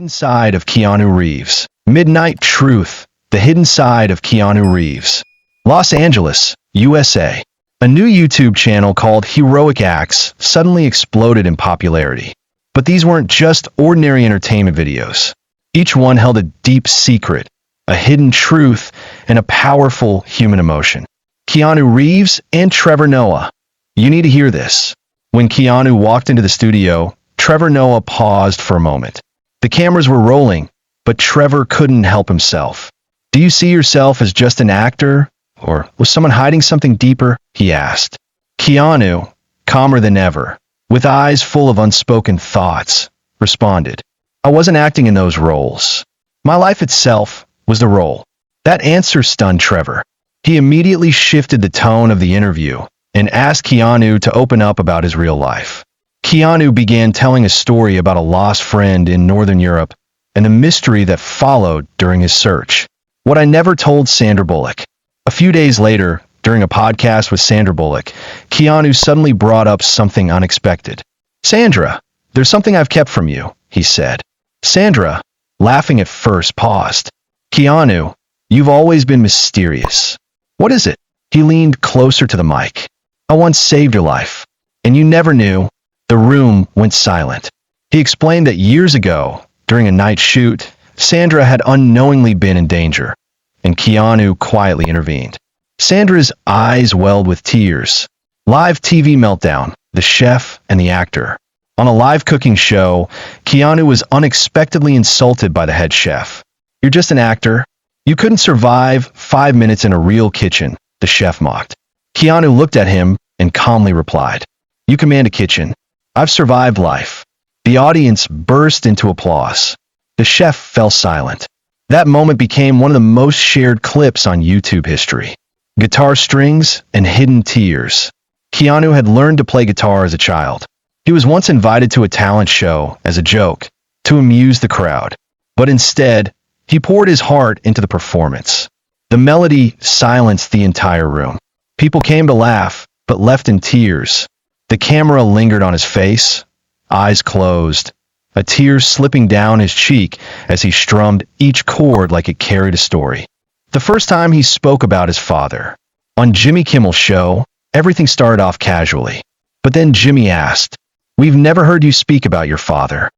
Hidden Side of Keanu Reeves. Midnight Truth. The Hidden Side of Keanu Reeves. Los Angeles, USA. A new YouTube channel called Heroic Acts suddenly exploded in popularity. But these weren't just ordinary entertainment videos. Each one held a deep secret, a hidden truth, and a powerful human emotion. Keanu Reeves and Trevor Noah. You need to hear this. When Keanu walked into the studio, Trevor Noah paused for a moment. The cameras were rolling, but Trevor couldn't help himself. "Do you see yourself as just an actor? Or was someone hiding something deeper?" he asked. Keanu, calmer than ever, with eyes full of unspoken thoughts, responded, "I wasn't acting in those roles. My life itself was the role." That answer stunned Trevor. He immediately shifted the tone of the interview and asked Keanu to open up about his real life. Keanu began telling a story about a lost friend in Northern Europe and the mystery that followed during his search. "What I never told Sandra Bullock." A few days later, during a podcast with Sandra Bullock, Keanu suddenly brought up something unexpected. "Sandra, there's something I've kept from you," he said. Sandra, laughing at first, paused. "Keanu, you've always been mysterious. What is it?" He leaned closer to the mic. "I once saved your life, and you never knew." The room went silent. He explained that years ago, during a night shoot, Sandra had unknowingly been in danger, and Keanu quietly intervened. Sandra's eyes welled with tears. Live TV meltdown, the chef and the actor. On a live cooking show, Keanu was unexpectedly insulted by the head chef. "You're just an actor. You couldn't survive 5 minutes in a real kitchen," the chef mocked. Keanu looked at him and calmly replied, "You command a kitchen. I've survived life." The audience burst into applause. The chef fell silent. That moment became one of the most shared clips on YouTube history. Guitar strings and hidden tears. Keanu had learned to play guitar as a child. He was once invited to a talent show as a joke, to amuse the crowd. But instead, he poured his heart into the performance. The melody silenced the entire room. People came to laugh, but left in tears. The camera lingered on his face, eyes closed, a tear slipping down his cheek as he strummed each chord like it carried a story. The first time he spoke about his father. On Jimmy Kimmel's show, everything started off casually. But then Jimmy asked, "We've never heard you speak about your father."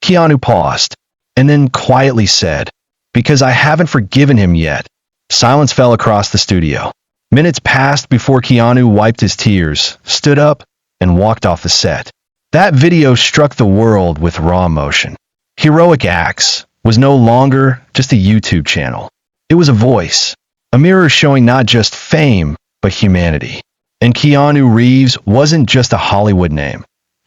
Keanu paused, and then quietly said, "Because I haven't forgiven him yet." Silence fell across the studio. Minutes passed before Keanu wiped his tears, stood up, and walked off the set. That video struck the world with raw emotion. Heroic Acts was no longer just a YouTube channel. It was a voice, a mirror showing not just fame, but humanity. And Keanu Reeves wasn't just a Hollywood name.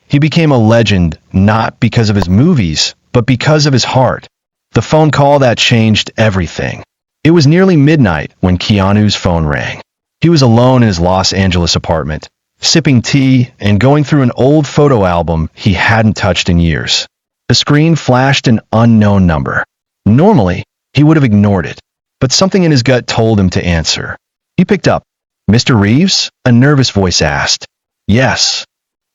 He became a legend not because of his movies, but because of his heart. The phone call that changed everything. It was nearly midnight when Keanu's phone rang. He was alone in his Los Angeles apartment, sipping tea and going through an old photo album he hadn't touched in years. The screen flashed an unknown number. Normally, he would have ignored it, but something in his gut told him to answer. He picked up. "Mr. Reeves?" a nervous voice asked. "Yes.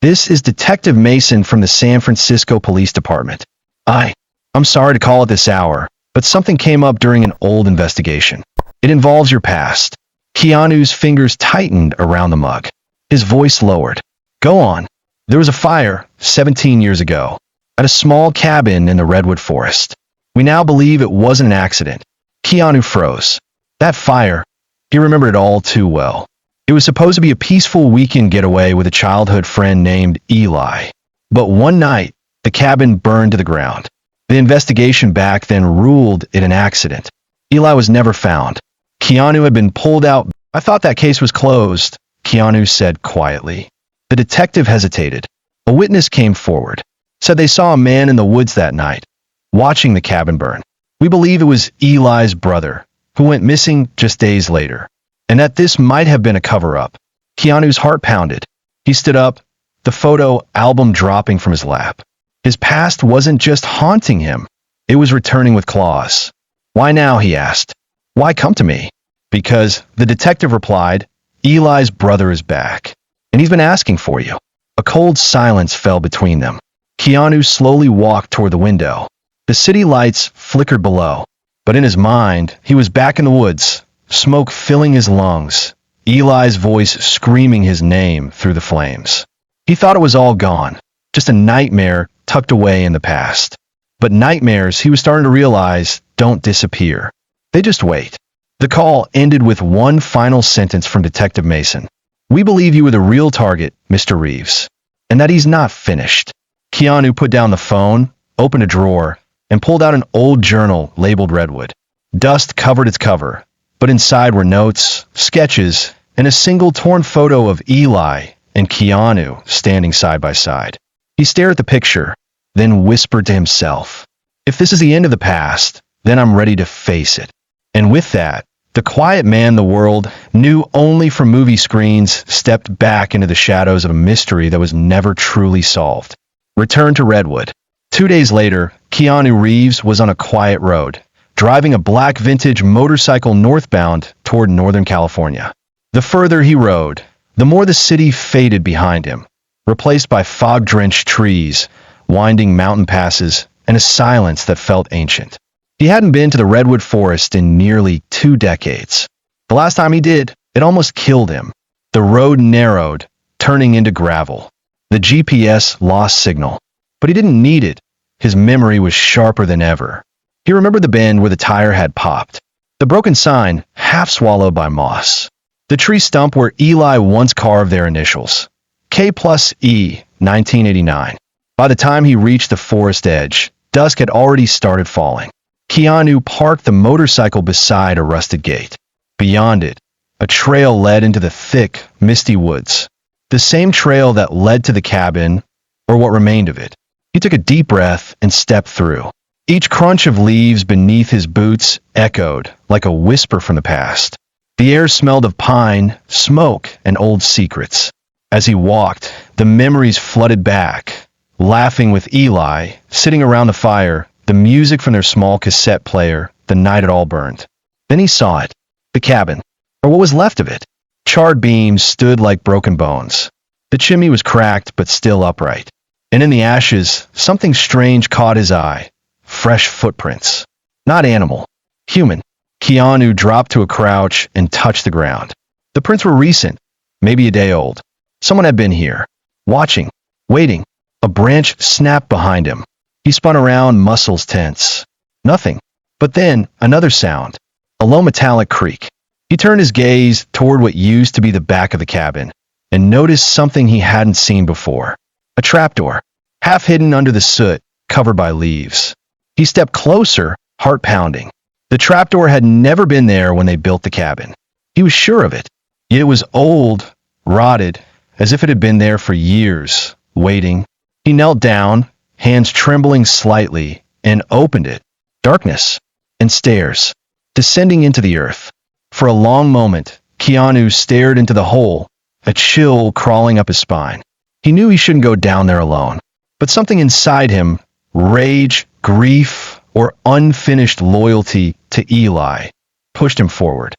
This is Detective Mason from the San Francisco Police Department. I'm sorry to call at this hour, but something came up during an old investigation. It involves your past." Keanu's fingers tightened around the mug. His voice lowered. "Go on." "There was a fire 17 years ago at a small cabin in the Redwood Forest. We now believe it wasn't an accident." Keanu froze. That fire, he remembered it all too well. It was supposed to be a peaceful weekend getaway with a childhood friend named Eli. But one night, the cabin burned to the ground. The investigation back then ruled it an accident. Eli was never found. Keanu had been pulled out. "I thought that case was closed," Keanu said quietly. The detective hesitated. A witness came forward, said they saw a man in the woods that night, watching the cabin burn. "We believe it was Eli's brother, who went missing just days later, and that this might have been a cover-up." Keanu's heart pounded. He stood up, the photo album dropping from his lap. His past wasn't just haunting him, it was returning with claws. "Why now?" he asked. "Why come to me?" "Because," the detective replied, "Eli's brother is back, and he's been asking for you." A cold silence fell between them. Keanu slowly walked toward the window. The city lights flickered below, but in his mind, he was back in the woods, smoke filling his lungs, Eli's voice screaming his name through the flames. He thought it was all gone, just a nightmare tucked away in the past. But nightmares, he was starting to realize, don't disappear. They just wait. The call ended with one final sentence from Detective Mason. "We believe you were the real target, Mr. Reeves, and that he's not finished." Keanu put down the phone, opened a drawer, and pulled out an old journal labeled Redwood. Dust covered its cover, but inside were notes, sketches, and a single torn photo of Eli and Keanu standing side by side. He stared at the picture, then whispered to himself, "If this is the end of the past, then I'm ready to face it." And with that, the quiet man the world knew only from movie screens stepped back into the shadows of a mystery that was never truly solved. Return to Redwood. 2 days later, Keanu Reeves was on a quiet road, driving a black vintage motorcycle northbound toward Northern California. The further he rode, the more the city faded behind him, replaced by fog-drenched trees, winding mountain passes, and a silence that felt ancient. He hadn't been to the redwood forest in nearly 2 decades. The last time he did, it almost killed him. The road narrowed, turning into gravel. The GPS lost signal, but he didn't need it. His memory was sharper than ever. He remembered the bend where the tire had popped, the broken sign half swallowed by moss, the tree stump where Eli once carved their initials, K+E 1989. By the time he reached the forest edge, dusk had already started falling. Keanu parked the motorcycle beside a rusted gate. Beyond it, a trail led into the thick, misty woods. The same trail that led to the cabin, or what remained of it. He took a deep breath and stepped through. Each crunch of leaves beneath his boots echoed like a whisper from the past. The air smelled of pine, smoke, and old secrets. As he walked, the memories flooded back. Laughing with Eli, sitting around the fire, the music from their small cassette player, the night it all burned. Then he saw it. The cabin, or what was left of it. Charred beams stood like broken bones. The chimney was cracked but still upright. And in the ashes, something strange caught his eye. Fresh footprints. Not animal. Human. Keanu dropped to a crouch and touched the ground. The prints were recent, maybe a day old. Someone had been here, watching, waiting. A branch snapped behind him. He spun around, muscles tense. Nothing. But then, another sound. A low metallic creak. He turned his gaze toward what used to be the back of the cabin, and noticed something he hadn't seen before. A trapdoor, half hidden under the soot, covered by leaves. He stepped closer, heart pounding. The trapdoor had never been there when they built the cabin. He was sure of it. Yet it was old, rotted, as if it had been there for years, waiting. He knelt down, hands trembling slightly, and opened it. Darkness and stairs, descending into the earth. For a long moment, Keanu stared into the hole, a chill crawling up his spine. He knew he shouldn't go down there alone, but something inside him, rage, grief, or unfinished loyalty to Eli, pushed him forward.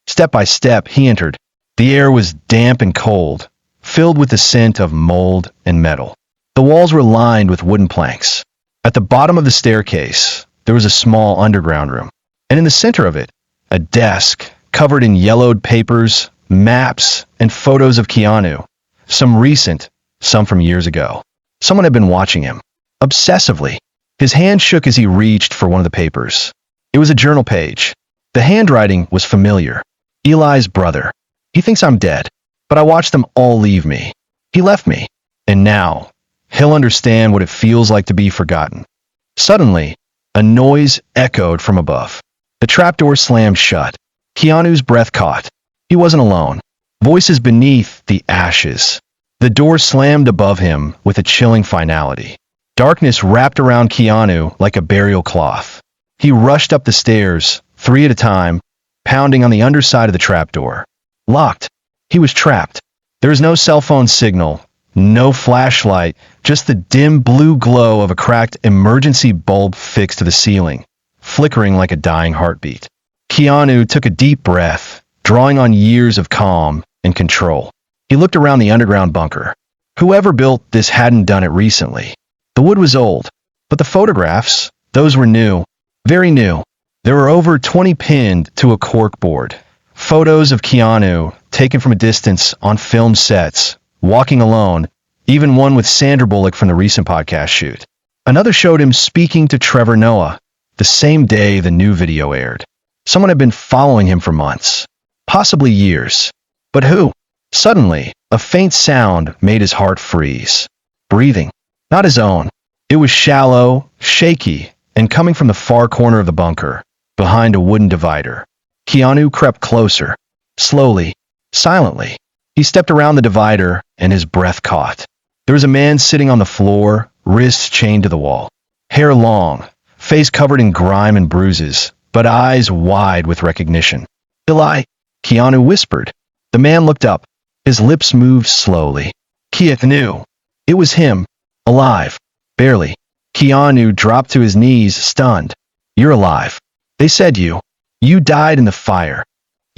Step by step, he entered. The air was damp and cold, filled with the scent of mold and metal. The walls were lined with wooden planks. At the bottom of the staircase, there was a small underground room, and in the center of it, a desk covered in yellowed papers, maps, and photos of Keanu, some recent, some from years ago. Someone had been watching him, obsessively. His hand shook as he reached for one of the papers. It was a journal page. The handwriting was familiar. Eli's brother. "He thinks I'm dead, but I watched them all leave me. He left me, and now he'll understand what it feels like to be forgotten." Suddenly, a noise echoed from above. The trapdoor slammed shut. Keanu's breath caught. He wasn't alone. Voices beneath the ashes. The door slammed above him with a chilling finality. Darkness wrapped around Keanu like a burial cloth. He rushed up the stairs, 3 at a time, pounding on the underside of the trapdoor. Locked. He was trapped. There was no cell phone signal, no flashlight, just the dim blue glow of a cracked emergency bulb fixed to the ceiling, flickering like a dying heartbeat. Keanu took a deep breath, drawing on years of calm and control. He looked around the underground bunker. Whoever built this hadn't done it recently. The wood was old, but the photographs, those were new, very new. There were over 20 pinned to a corkboard. Photos of Keanu, taken from a distance on film sets, walking alone, even one with Sandra Bullock from the recent podcast shoot. Another showed him speaking to Trevor Noah, the same day the new video aired. Someone had been following him for months, possibly years. But who? Suddenly, a faint sound made his heart freeze. Breathing. Not his own. It was shallow, shaky, and coming from the far corner of the bunker, behind a wooden divider. Keanu crept closer, slowly, silently. He stepped around the divider, and his breath caught. There was a man sitting on the floor, wrists chained to the wall. Hair long, face covered in grime and bruises, but eyes wide with recognition. Eli, Keanu whispered. The man looked up. His lips moved slowly. Keanu. It was him. Alive. Barely. Keanu dropped to his knees, stunned. You're alive. They said you died in the fire.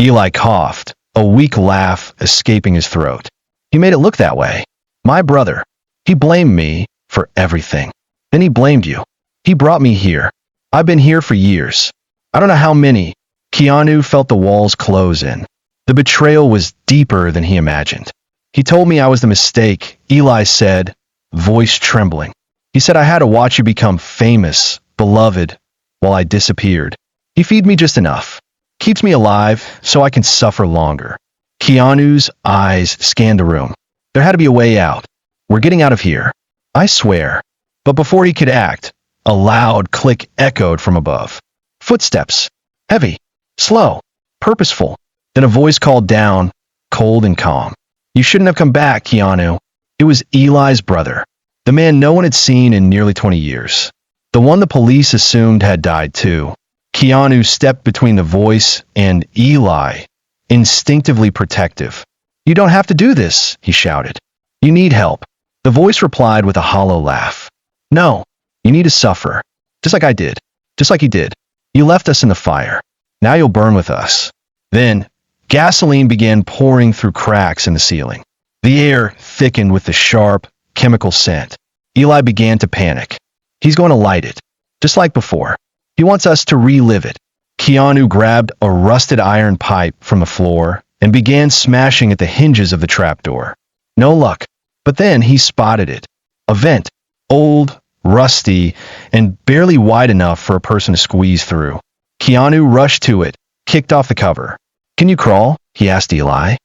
Eli coughed, a weak laugh escaping his throat. He made it look that way. My brother. He blamed me for everything. Then he blamed you. He brought me here. I've been here for years. I don't know how many. Keanu felt the walls close in. The betrayal was deeper than he imagined. He told me I was the mistake, Eli said, voice trembling. He said I had to watch you become famous, beloved, while I disappeared. He feed me just enough. Keeps me alive so I can suffer longer. Keanu's eyes scanned the room. There had to be a way out. We're getting out of here. I swear. But before he could act, a loud click echoed from above. Footsteps. Heavy. Slow. Purposeful. Then a voice called down, cold and calm. You shouldn't have come back, Keanu. It was Eli's brother. The man no one had seen in nearly 20 years. The one the police assumed had died too. Keanu stepped between the voice and Eli, instinctively protective. You don't have to do this, he shouted. You need help. The voice replied with a hollow laugh. No, you need to suffer. Just like I did. Just like he did. You left us in the fire. Now you'll burn with us. Then, gasoline began pouring through cracks in the ceiling. The air thickened with the sharp, chemical scent. Eli began to panic. He's going to light it, just like before. He wants us to relive it. Keanu grabbed a rusted iron pipe from the floor and began smashing at the hinges of the trapdoor. No luck. But then he spotted it. A vent. Old, rusty, and barely wide enough for a person to squeeze through. Keanu rushed to it, kicked off the cover. Can you crawl? He asked Eli.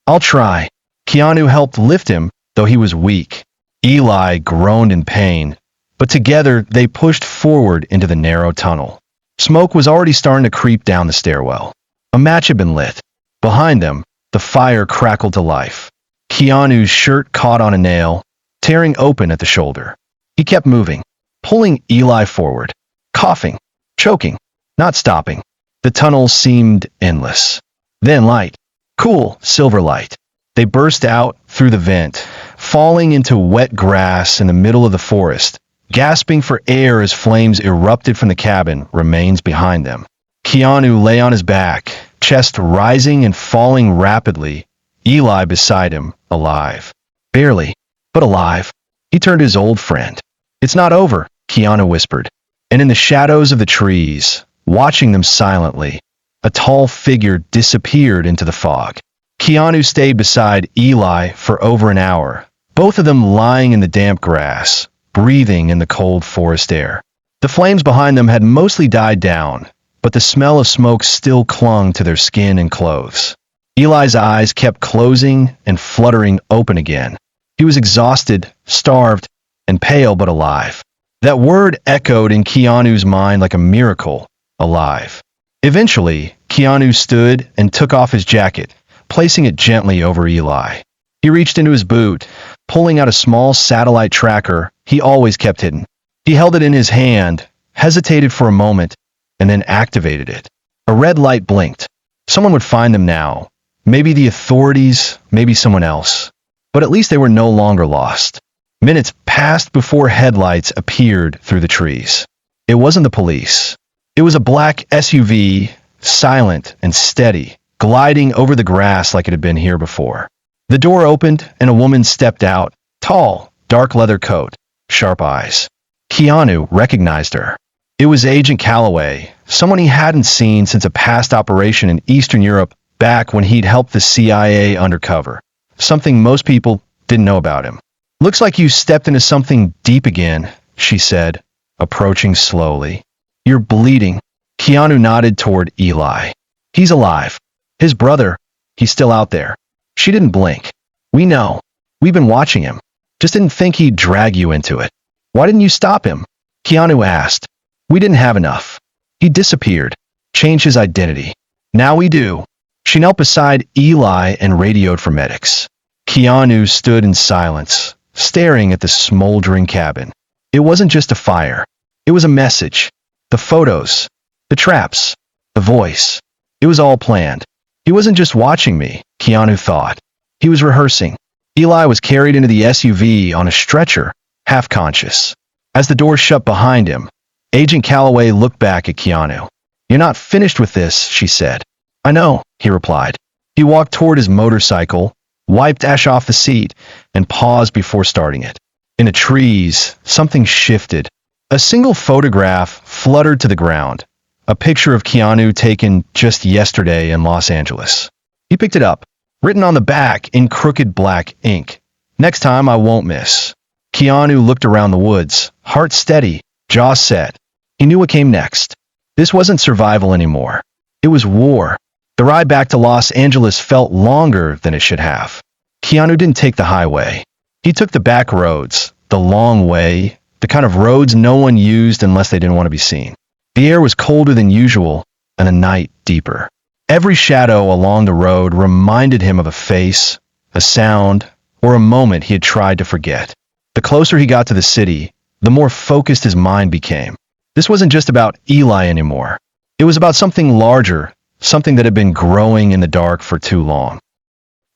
I'll try. Keanu helped lift him, though he was weak. Eli groaned in pain, but together they pushed forward into the narrow tunnel. Smoke was already starting to creep down the stairwell. A match had been lit. Behind them, the fire crackled to life. Keanu's shirt caught on a nail, tearing open at the shoulder. He kept moving, pulling Eli forward, coughing, choking, not stopping. The tunnel seemed endless. Then light. Cool, silver light. They burst out through the vent, falling into wet grass in the middle of the forest. Gasping for air as flames erupted from the cabin remains behind them. Keanu lay on his back, chest rising and falling rapidly. Eli beside him, alive. Barely, but alive. He turned to his old friend. It's not over, Keanu whispered. And in the shadows of the trees, watching them silently, a tall figure disappeared into the fog. Keanu stayed beside Eli for over an hour, both of them lying in the damp grass, breathing in the cold forest air. The flames behind them had mostly died down, but the smell of smoke still clung to their skin and clothes. Eli's eyes kept closing and fluttering open again. He was exhausted, starved, and pale but alive. That word echoed in Keanu's mind like a miracle, alive. Eventually, Keanu stood and took off his jacket, placing it gently over Eli. He reached into his boot, pulling out a small satellite tracker he always kept hidden. He held it in his hand, hesitated for a moment, and then activated it. A red light blinked. Someone would find them now. Maybe the authorities, maybe someone else. But at least they were no longer lost. Minutes passed before headlights appeared through the trees. It wasn't the police. It was a black SUV, silent and steady, gliding over the grass like it had been here before. The door opened and a woman stepped out, tall, dark leather coat, sharp eyes. Keanu recognized her. It was Agent Calloway, someone he hadn't seen since a past operation in Eastern Europe back when he'd helped the CIA undercover. Something most people didn't know about him. "Looks like you stepped into something deep again," she said, approaching slowly. "You're bleeding." Keanu nodded toward Eli. "He's alive. His brother, he's still out there." She didn't blink. "We know. We've been watching him. Just didn't think he'd drag you into it." "Why didn't you stop him?" Keanu asked. "We didn't have enough. He disappeared, changed his identity. Now we do." She knelt beside Eli and radioed for medics. Keanu stood in silence, staring at the smoldering cabin. It wasn't just a fire. It was a message. The photos, the traps, the voice. It was all planned. He wasn't just watching me, Keanu thought. He was rehearsing. Eli was carried into the SUV on a stretcher, half conscious. As the door shut behind him, Agent Calloway looked back at Keanu. "You're not finished with this," she said. "I know," he replied. He walked toward his motorcycle, wiped ash off the seat, and paused before starting it. In the trees, something shifted. A single photograph fluttered to the ground, a picture of Keanu taken just yesterday in Los Angeles. He picked it up, written on the back in crooked black ink. "Next time I won't miss." Keanu looked around the woods, heart steady, jaw set. He knew what came next. This wasn't survival anymore. It was war. The ride back to Los Angeles felt longer than it should have. Keanu didn't take the highway. He took the back roads, the long way, the kind of roads no one used unless they didn't want to be seen. The air was colder than usual, and the night deeper. Every shadow along the road reminded him of a face, a sound, or a moment he had tried to forget. The closer he got to the city, the more focused his mind became. This wasn't just about Eli anymore. It was about something larger, something that had been growing in the dark for too long.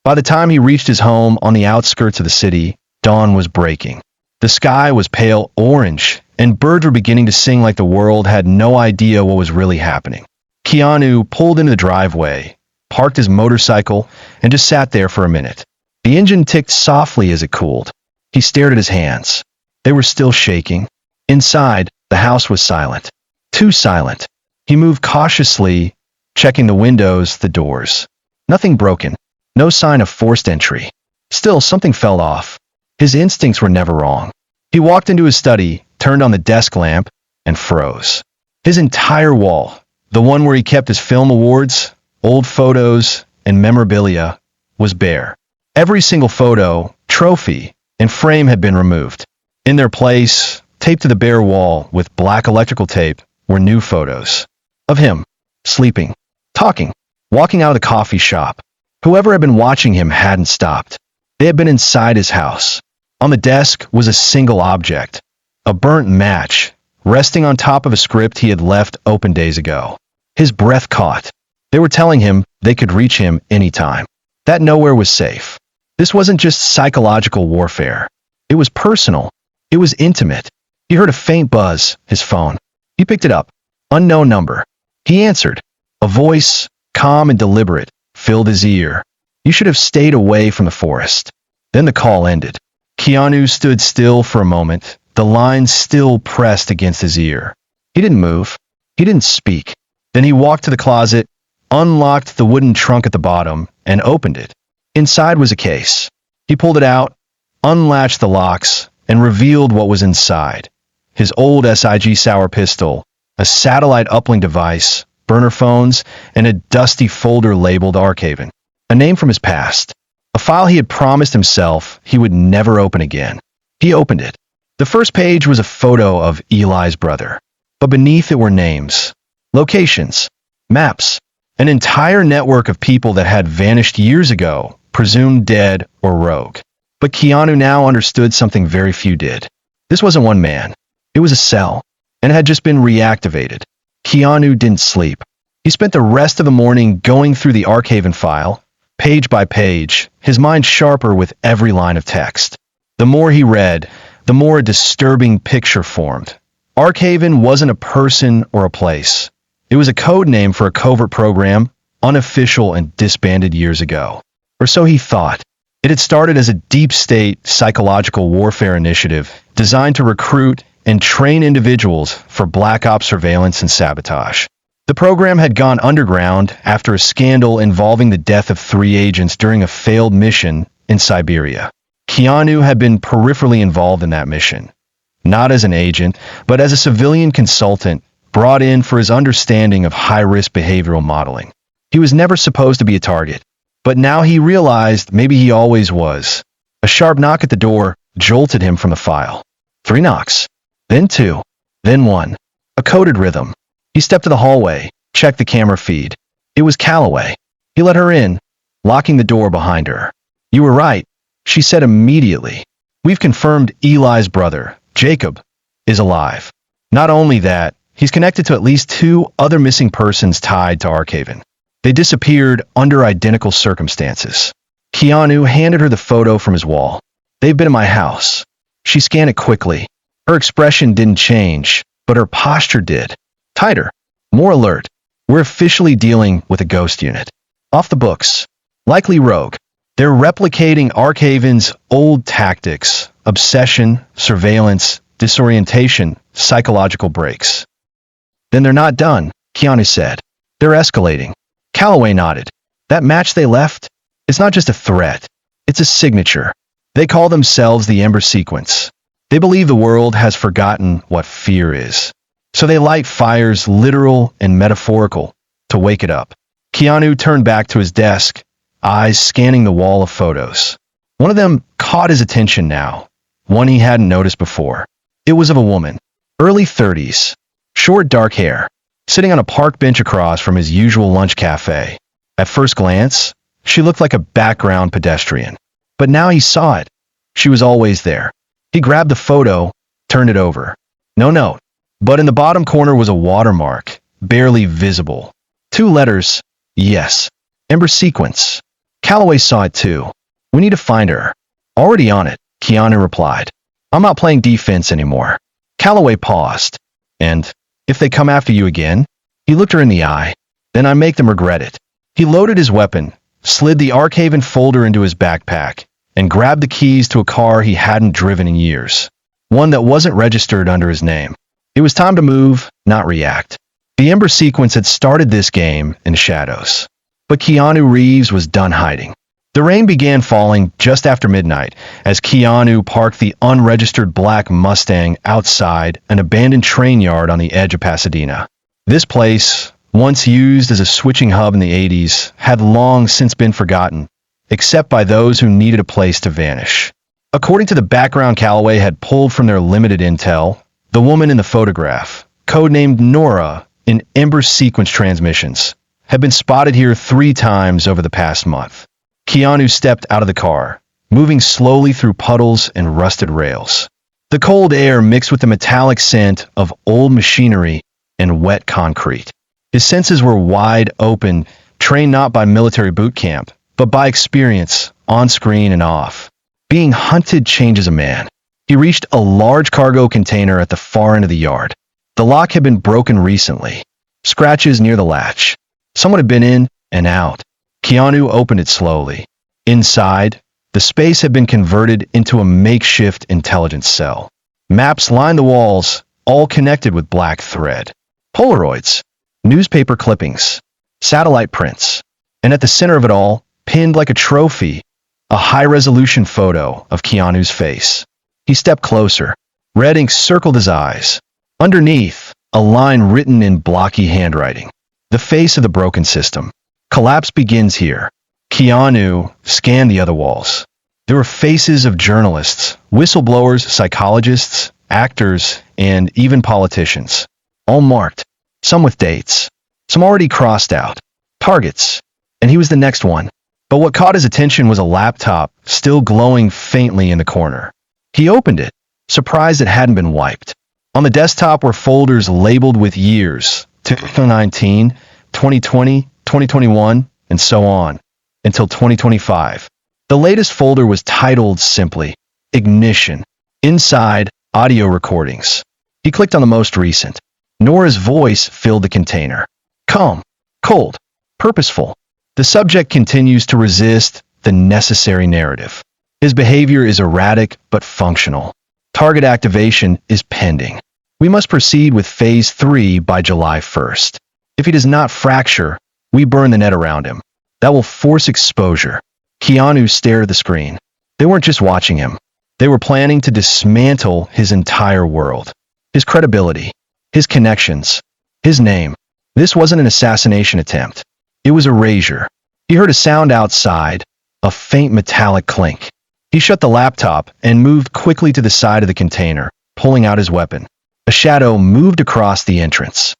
By the time he reached his home on the outskirts of the city, dawn was breaking. The sky was pale orange, and birds were beginning to sing like the world had no idea what was really happening. Keanu pulled into the driveway, parked his motorcycle, and just sat there for a minute. The engine ticked softly as it cooled. He stared at his hands. They were still shaking. Inside, the house was silent. Too silent. He moved cautiously, checking the windows, the doors. Nothing broken. No sign of forced entry. Still, something felt off. His instincts were never wrong. He walked into his study, turned on the desk lamp, and froze. His entire wall, the one where he kept his film awards, old photos, and memorabilia, was bare. Every single photo, trophy, and frame had been removed. In their place, taped to the bare wall with black electrical tape, were new photos. Of him, sleeping, talking, walking out of the coffee shop. Whoever had been watching him hadn't stopped. They had been inside his house. On the desk was a single object, a burnt match, resting on top of a script he had left open days ago. His breath caught. They were telling him they could reach him anytime, that nowhere was safe. This wasn't just psychological warfare. It was personal. It was intimate. He heard a faint buzz, his phone. He picked it up. Unknown number. He answered. A voice, calm and deliberate, filled his ear. "You should have stayed away from the forest." Then the call ended. Keanu stood still for a moment, the line still pressed against his ear. He didn't move. He didn't speak. Then he walked to the closet, unlocked the wooden trunk at the bottom, and opened it. Inside was a case. He pulled it out, unlatched the locks, and revealed what was inside. His old SIG Sauer pistol, a satellite uplink device, burner phones, and a dusty folder labeled Archiven. A name from his past. A file he had promised himself he would never open again. He opened it. The first page was a photo of Eli's brother. But beneath it were names, locations, maps, an entire network of people that had vanished years ago, presumed dead or rogue. But Keanu now understood something very few did. This wasn't one man. It was a cell, and it had just been reactivated. Keanu didn't sleep. He spent the rest of the morning going through the Archiven file, page by page, his mind sharper with every line of text. The more he read, the more a disturbing picture formed. Archiven wasn't a person or a place. It was a code name for a covert program, unofficial and disbanded years ago. Or so he thought. It had started as a deep-state psychological warfare initiative designed to recruit and train individuals for black ops surveillance and sabotage. The program had gone underground after a scandal involving the death of 3 agents during a failed mission in Siberia. Keanu had been peripherally involved in that mission, not as an agent, but as a civilian consultant brought in for his understanding of high-risk behavioral modeling. He was never supposed to be a target, but now he realized maybe he always was. A sharp knock at the door jolted him from the file. 3 knocks, then 2, then 1. A coded rhythm. He stepped to the hallway, checked the camera feed. It was Calloway. He let her in, locking the door behind her. "You were right," she said immediately. "We've confirmed Eli's brother, Jacob, is alive. Not only that, he's connected to at least 2 other missing persons tied to Arkaven. They disappeared under identical circumstances." Keanu handed her the photo from his wall. "They've been in my house." She scanned it quickly. Her expression didn't change, but her posture did. Tighter, more alert. "We're officially dealing with a ghost unit. Off the books. Likely rogue. They're replicating Arkaven's old tactics: obsession, surveillance, disorientation, psychological breaks." "Then they're not done," Keanu said. "They're escalating." Calloway nodded. "That match they left? It's not just a threat. It's a signature. They call themselves the Ember Sequence. They believe the world has forgotten what fear is. So they light fires, literal and metaphorical, to wake it up." Keanu turned back to his desk, eyes scanning the wall of photos. One of them caught his attention now, one he hadn't noticed before. It was of a woman, early 30s, short dark hair, sitting on a park bench across from his usual lunch cafe. At first glance, she looked like a background pedestrian. But now he saw it. She was always there. He grabbed the photo, turned it over. No note. But in the bottom corner was a watermark, barely visible. 2 letters, yes. Ember Sequence. Calloway saw it too. "We need to find her." "Already on it," Keanu replied. "I'm not playing defense anymore." Calloway paused. "And if they come after you again?" He looked her in the eye. "Then I make them regret it." He loaded his weapon, slid the Arkaven folder into his backpack, and grabbed the keys to a car he hadn't driven in years. One that wasn't registered under his name. It was time to move, not react. The Ember Sequence had started this game in shadows. But Keanu Reeves was done hiding. The rain began falling just after midnight as Keanu parked the unregistered black Mustang outside an abandoned train yard on the edge of Pasadena. This place, once used as a switching hub in the 80s, had long since been forgotten, except by those who needed a place to vanish. According to the background Calloway had pulled from their limited intel, the woman in the photograph, codenamed Nora in Ember Sequence transmissions, had been spotted here 3 times over the past month. Keanu stepped out of the car, moving slowly through puddles and rusted rails. The cold air mixed with the metallic scent of old machinery and wet concrete. His senses were wide open, trained not by military boot camp, but by experience, on screen and off. Being hunted changes a man. He reached a large cargo container at the far end of the yard. The lock had been broken recently. Scratches near the latch. Someone had been in and out. Keanu opened it slowly. Inside, the space had been converted into a makeshift intelligence cell. Maps lined the walls, all connected with black thread. Polaroids, newspaper clippings, satellite prints. And at the center of it all, pinned like a trophy, a high-resolution photo of Keanu's face. He stepped closer. Red ink circled his eyes. Underneath, a line written in blocky handwriting. The face of the broken system. Collapse begins here. Keanu scanned the other walls. There were faces of journalists, whistleblowers, psychologists, actors, and even politicians. All marked, some with dates, some already crossed out. Targets. And he was the next one. But what caught his attention was a laptop still glowing faintly in the corner. He opened it, surprised it hadn't been wiped. On the desktop were folders labeled with years, 2019, 2020, 2021, and so on, until 2025. The latest folder was titled simply, Ignition. Inside, audio recordings. He clicked on the most recent. Nora's voice filled the container. Calm, cold, purposeful. The subject continues to resist, the necessary narrative. His behavior is erratic but functional. Target activation is pending. We must proceed with Phase 3 by July 1st. If he does not fracture, we burn the net around him. That will force exposure. Keanu stared at the screen. They weren't just watching him. They were planning to dismantle his entire world. His credibility, his connections, his name. This wasn't an assassination attempt. It was erasure. He heard a sound outside, a faint metallic clink. He shut the laptop and moved quickly to the side of the container, pulling out his weapon. A shadow moved across the entrance.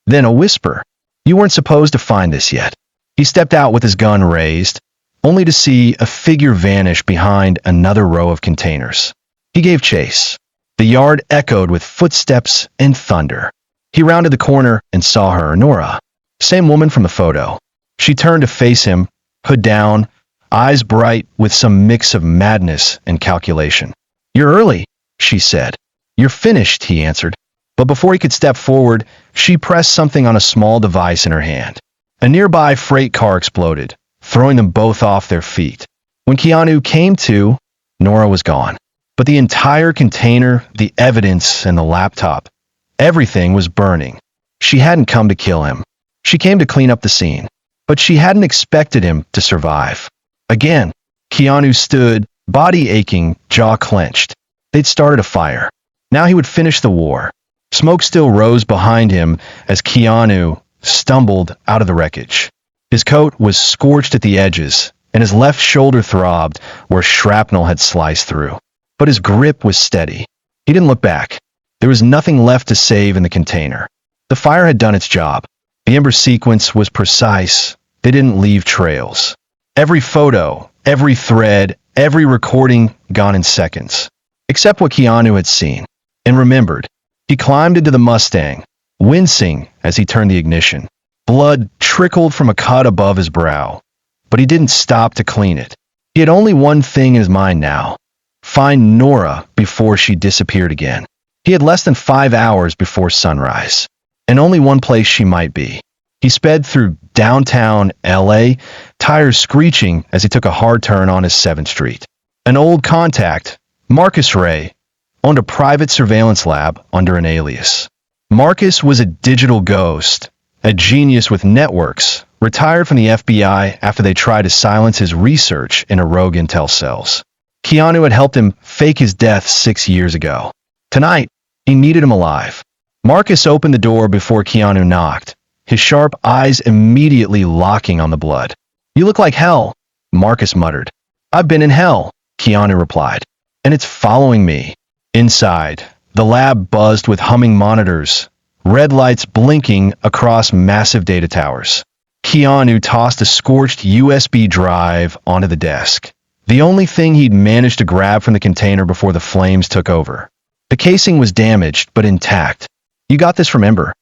Then a whisper. You weren't supposed to find this yet. He stepped out with his gun raised, only to see a figure vanish behind another row of containers. He gave chase. The yard echoed with footsteps and thunder. He rounded the corner and saw her, Nora. Same woman from the photo. She turned to face him, hood down, eyes bright with some mix of madness and calculation. You're early, she said. You're finished, he answered. But before he could step forward, she pressed something on a small device in her hand. A nearby freight car exploded, throwing them both off their feet. When Keanu came to, Nora was gone. But the entire container, the evidence, and the laptop, everything was burning. She hadn't come to kill him. She came to clean up the scene. But she hadn't expected him to survive. Again, Keanu stood, body aching, jaw clenched. They'd started a fire. Now he would finish the war. Smoke still rose behind him as Keanu stumbled out of the wreckage. His coat was scorched at the edges, and his left shoulder throbbed where shrapnel had sliced through. But his grip was steady. He didn't look back. There was nothing left to save in the container. The fire had done its job. The ember sequence was precise. They didn't leave trails. Every photo, every thread, every recording gone in seconds. Except what Keanu had seen and remembered. He climbed into the Mustang, wincing as he turned the ignition. Blood trickled from a cut above his brow, but he didn't stop to clean it. He had only one thing in his mind now. Find Nora before she disappeared again. He had less than 5 hours before sunrise, and only one place she might be. He sped through downtown LA, tires screeching as he took a hard turn on his 7th Street. An old contact, Marcus Ray, owned a private surveillance lab under an alias. Marcus was a digital ghost, a genius with networks, retired from the FBI after they tried to silence his research in a rogue intel cells. Keanu had helped him fake his death 6 years ago. Tonight, he needed him alive. Marcus opened the door before Keanu knocked, his sharp eyes immediately locking on the blood. You look like hell, Marcus muttered. I've been in hell, Keanu replied, and it's following me. Inside, the lab buzzed with humming monitors, red lights blinking across massive data towers. Keanu tossed a scorched USB drive onto the desk, the only thing he'd managed to grab from the container before the flames took over. The casing was damaged, but intact. You got this from Ember?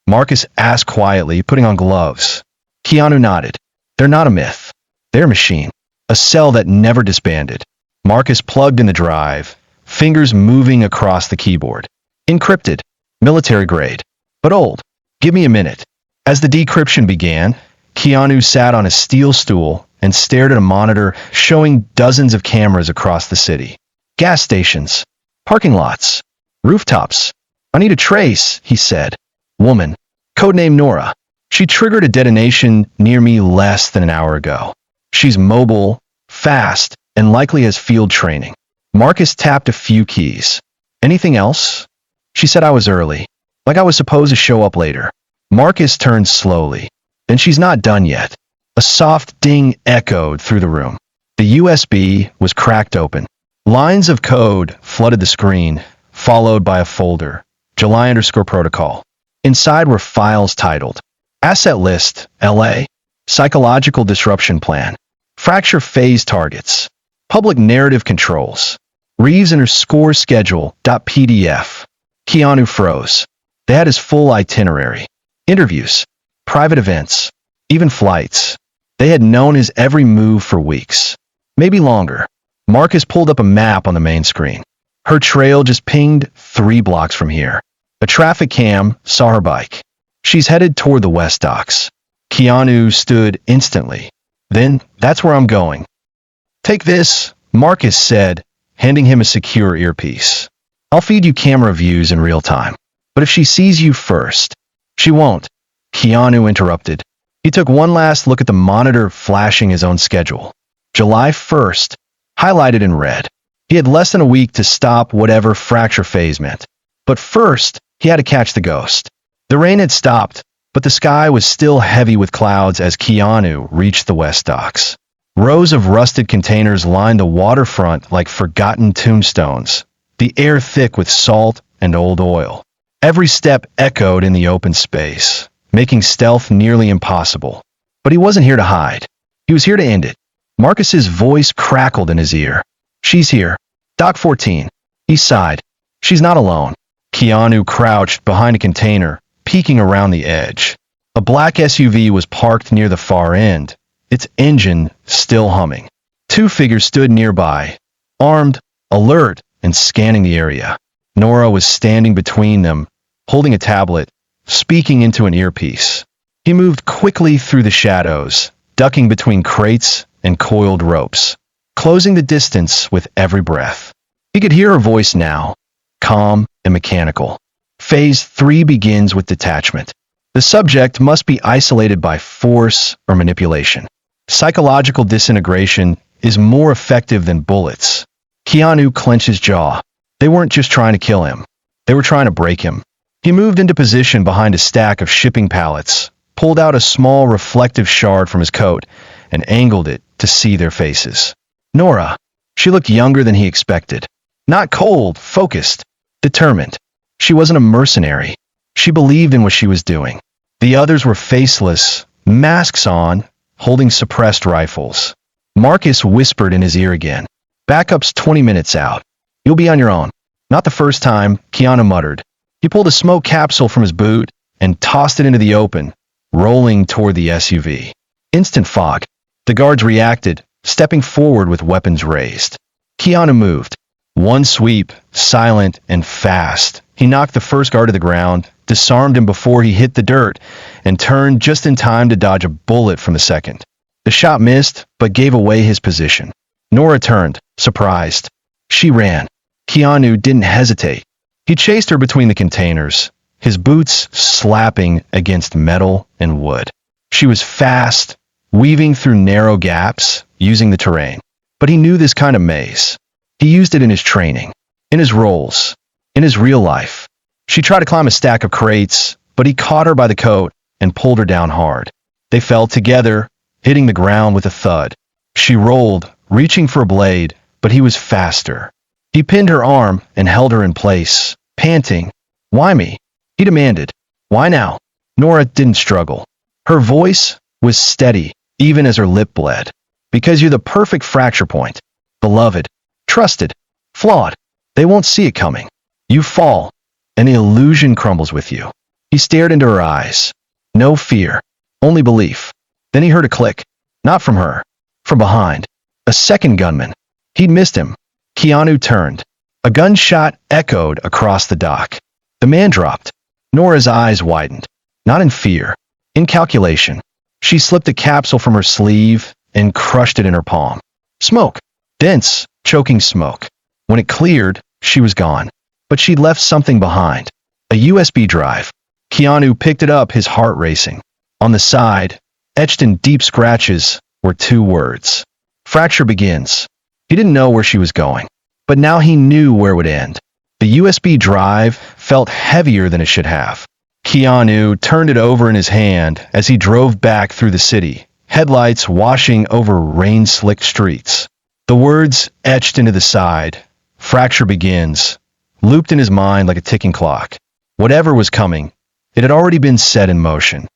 Marcus asked quietly, putting on gloves. Keanu nodded. They're not a myth. They're a machine. A cell that never disbanded. Marcus plugged in the drive, fingers moving across the keyboard. Encrypted. Military grade. But old. Give me a minute. As the decryption began, Keanu sat on a steel stool and stared at a monitor showing dozens of cameras across the city. Gas stations. Parking lots. Rooftops. I need a trace, he said. Woman. Codename Nora. She triggered a detonation near me less than an hour ago. She's mobile, fast, and likely has field training. Marcus tapped a few keys. Anything else? She said I was early, like I was supposed to show up later. Marcus turned slowly. Then she's not done yet. A soft ding echoed through the room. The USB was cracked open. Lines of code flooded the screen, followed by a folder. July_protocol. Inside were files titled Asset List, LA, Psychological Disruption Plan, Fracture Phase Targets, Public Narrative Controls, Reeves_score schedule.pdf. Keanu froze. They had his full itinerary. Interviews, private events, even flights. They had known his every move for weeks. Maybe longer. Marcus pulled up a map on the main screen. Her trail just pinged 3 blocks from here. A traffic cam saw her bike. She's headed toward the West Docks. Keanu stood instantly. Then, that's where I'm going, Take this, Marcus said, handing him a secure earpiece. I'll feed you camera views in real time. But if she sees you first, she won't. Keanu interrupted. He took one last look at the monitor, flashing his own schedule. July 1st, highlighted in red. He had less than a week to stop whatever fracture phase meant. But first, he had to catch the ghost. The rain had stopped, but the sky was still heavy with clouds as Keanu reached the west docks. Rows of rusted containers lined the waterfront like forgotten tombstones, the air thick with salt and old oil. Every step echoed in the open space, making stealth nearly impossible. But he wasn't here to hide. He was here to end it. Marcus's voice crackled in his ear. She's here. Dock 14. He sighed. She's not alone. Keanu crouched behind a container, peeking around the edge. A black SUV was parked near the far end, its engine still humming. Two figures stood nearby, armed, alert, and scanning the area. Nora was standing between them, holding a tablet, speaking into an earpiece. He moved quickly through the shadows, ducking between crates and coiled ropes, closing the distance with every breath. He could hear her voice now, calm and mechanical. Phase 3 begins with detachment. The subject must be isolated by force or manipulation. Psychological disintegration is more effective than bullets. Keanu clenched his jaw. They weren't just trying to kill him. They were trying to break him. He moved into position behind a stack of shipping pallets, pulled out a small reflective shard from his coat, and angled it to see their faces. Nora. She looked younger than he expected. Not cold, focused, determined. She wasn't a mercenary. She believed in what she was doing. The others were faceless, masks on, holding suppressed rifles. Marcus whispered in his ear again. Backup's 20 minutes out. You'll be on your own. Not the first time, Keanu muttered. He pulled a smoke capsule from his boot and tossed it into the open, rolling toward the SUV. Instant fog. The guards reacted, stepping forward with weapons raised. Keanu moved. One sweep, silent and fast. He knocked the first guard to the ground, disarmed him before he hit the dirt, and turned just in time to dodge a bullet from the second. The shot missed, but gave away his position. Nora turned, surprised. She ran. Keanu didn't hesitate. He chased her between the containers, his boots slapping against metal and wood. She was fast, weaving through narrow gaps, using the terrain. But he knew this kind of maze. He used it in his training, in his roles, in his real life. She tried to climb a stack of crates, but he caught her by the coat and pulled her down hard. They fell together, hitting the ground with a thud. She rolled, reaching for a blade, but he was faster. He pinned her arm and held her in place, panting. Why me? He demanded. Why now? Nora didn't struggle. Her voice was steady, even as her lip bled. Because you're the perfect fracture point. Beloved. Trusted. Flawed. They won't see it coming. You fall, and the illusion crumbles with you. He stared into her eyes. No fear. Only belief. Then he heard a click. Not from her. From behind. A second gunman. He'd missed him. Keanu turned. A gunshot echoed across the dock. The man dropped. Nora's eyes widened. Not in fear. In calculation. She slipped a capsule from her sleeve and crushed it in her palm. Smoke. Dense, choking smoke. When it cleared, she was gone. But she'd left something behind. A USB drive. Keanu picked it up, his heart racing. On the side, etched in deep scratches, were two words. Fracture begins. He didn't know where she was going. But now he knew where it would end. The USB drive felt heavier than it should have. Keanu turned it over in his hand as he drove back through the city, headlights washing over rain-slicked streets. The words etched into the side, fracture begins, looped in his mind like a ticking clock. Whatever was coming, it had already been set in motion.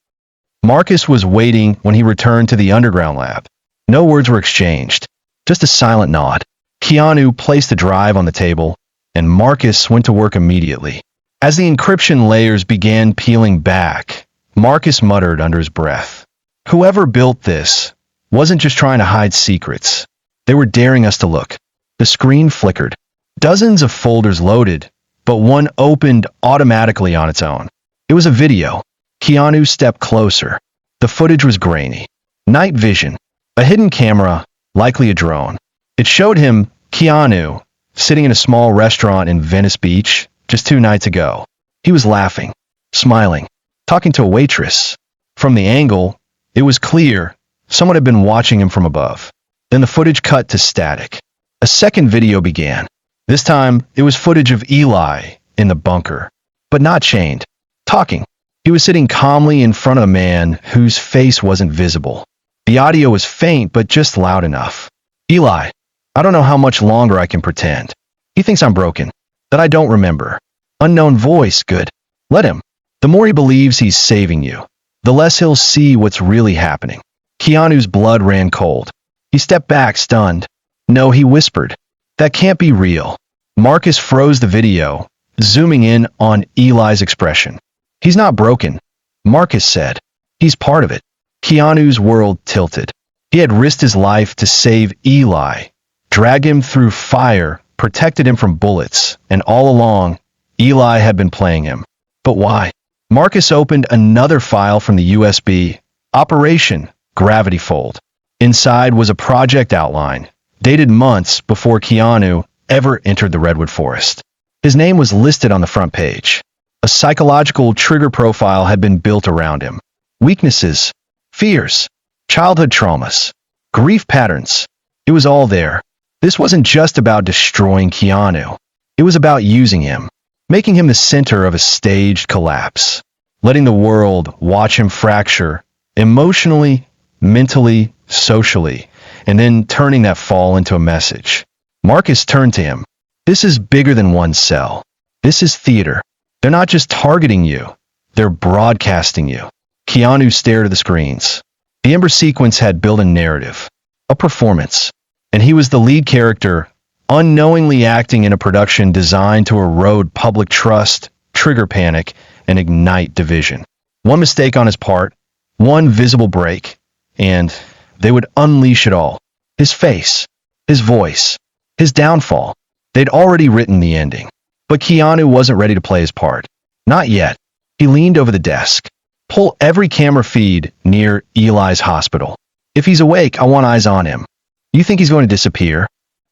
Marcus was waiting when he returned to the underground lab. No words were exchanged, just a silent nod. Keanu placed the drive on the table, and Marcus went to work immediately. As the encryption layers began peeling back, Marcus muttered under his breath. Whoever built this wasn't just trying to hide secrets. They were daring us to look. The screen flickered. Dozens of folders loaded, but one opened automatically on its own. It was a video. Keanu stepped closer. The footage was grainy. Night vision. A hidden camera, likely a drone. It showed him Keanu sitting in a small restaurant in Venice Beach just 2 nights ago. He was laughing, smiling, talking to a waitress. From the angle, it was clear someone had been watching him from above. Then the footage cut to static. A second video began. This time, it was footage of Eli in the bunker, but not chained, talking. He was sitting calmly in front of a man whose face wasn't visible. The audio was faint, but just loud enough. Eli, I don't know how much longer I can pretend. He thinks I'm broken, that I don't remember. Unknown voice, good. Let him. The more he believes he's saving you, the less he'll see what's really happening. Keanu's blood ran cold. He stepped back, stunned. No, he whispered. That can't be real. Marcus froze the video, zooming in on Eli's expression. He's not broken, Marcus said. He's part of it. Keanu's world tilted. He had risked his life to save Eli, dragged him through fire, protected him from bullets, and all along, Eli had been playing him. But why? Marcus opened another file from the USB, Operation Gravity Fold. Inside was a project outline, dated months before Keanu ever entered the Redwood Forest. His name was listed on the front page. A psychological trigger profile had been built around him. Weaknesses, fears, childhood traumas, grief patterns. It was all there. This wasn't just about destroying Keanu. It was about using him, making him the center of a staged collapse, letting the world watch him fracture emotionally, mentally, socially, and then turning that fall into a message. Marcus turned to him. This is bigger than one cell. This is theater. They're not just targeting you, they're broadcasting you. Keanu stared at the screens. The Ember sequence had built a narrative, a performance, and he was the lead character, unknowingly acting in a production designed to erode public trust, trigger panic, and ignite division. One mistake on his part, one visible break, and they would unleash it all. His face, his voice, his downfall. They'd already written the ending. But Keanu wasn't ready to play his part. Not yet. He leaned over the desk. Pull every camera feed near Eli's hospital. If he's awake, I want eyes on him. You think he's going to disappear?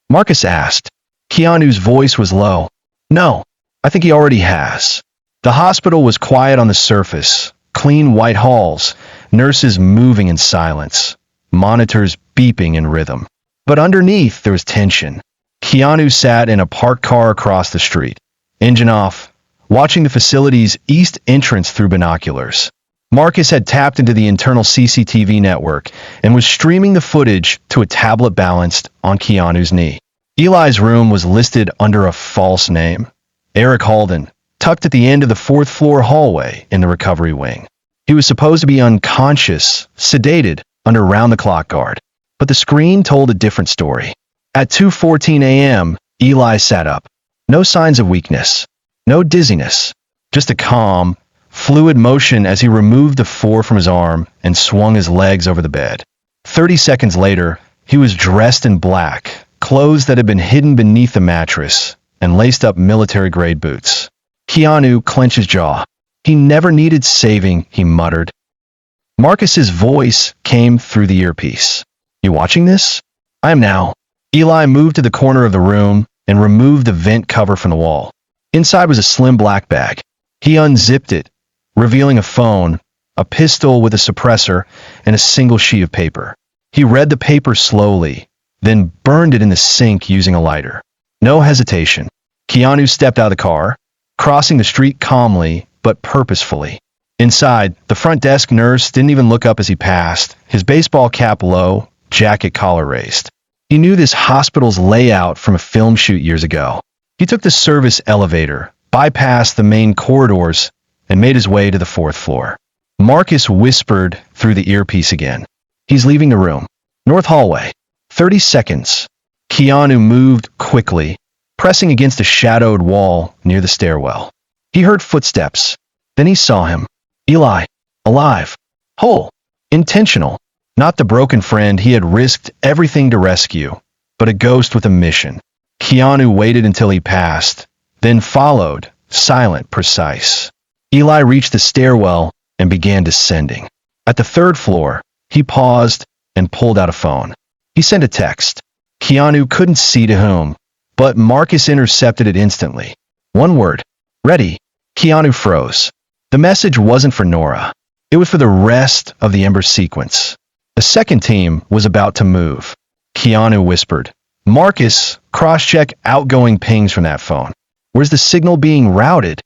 Marcus asked. Keanu's voice was low. No, I think he already has. The hospital was quiet on the surface. Clean white halls, nurses moving in silence, monitors beeping in rhythm. But underneath, there was tension. Keanu sat in a parked car across the street, engine off, watching the facility's east entrance through binoculars. Marcus had tapped into the internal CCTV network and was streaming the footage to a tablet balanced on Keanu's knee. Eli's room was listed under a false name, Eric Halden, tucked at the end of the fourth-floor hallway in the recovery wing. He was supposed to be unconscious, sedated, under round-the-clock guard. But the screen told a different story. At 2:14 a.m., Eli sat up. No signs of weakness. No dizziness. Just a calm, fluid motion as he removed the 4 from his arm and swung his legs over the bed. 30 seconds later, he was dressed in black, clothes that had been hidden beneath the mattress, and laced-up military-grade boots. Keanu clenched his jaw. He never needed saving, he muttered. Marcus's voice came through the earpiece. You watching this? I am now. Eli moved to the corner of the room and removed the vent cover from the wall. Inside was a slim black bag. He unzipped it, revealing a phone, a pistol with a suppressor, and a single sheet of paper. He read the paper slowly, then burned it in the sink using a lighter. No hesitation. Keanu stepped out of the car, crossing the street calmly but purposefully. Inside, the front desk nurse didn't even look up as he passed, his baseball cap low, jacket collar raised. He knew this hospital's layout from a film shoot years ago. He took the service elevator, bypassed the main corridors, and made his way to the 4th floor. Marcus whispered through the earpiece again. He's leaving the room. North hallway. 30 seconds. Keanu moved quickly, pressing against a shadowed wall near the stairwell. He heard footsteps. Then he saw him. Eli. Alive. Whole. Intentional. Not the broken friend he had risked everything to rescue, but a ghost with a mission. Keanu waited until he passed, then followed, silent, precise. Eli reached the stairwell and began descending. At the 3rd floor, he paused and pulled out a phone. He sent a text. Keanu couldn't see to whom, but Marcus intercepted it instantly. One word. Ready. Keanu froze. The message wasn't for Nora. It was for the rest of the Ember sequence. The second team was about to move. Keanu whispered. Marcus, cross-check outgoing pings from that phone. Where's the signal being routed?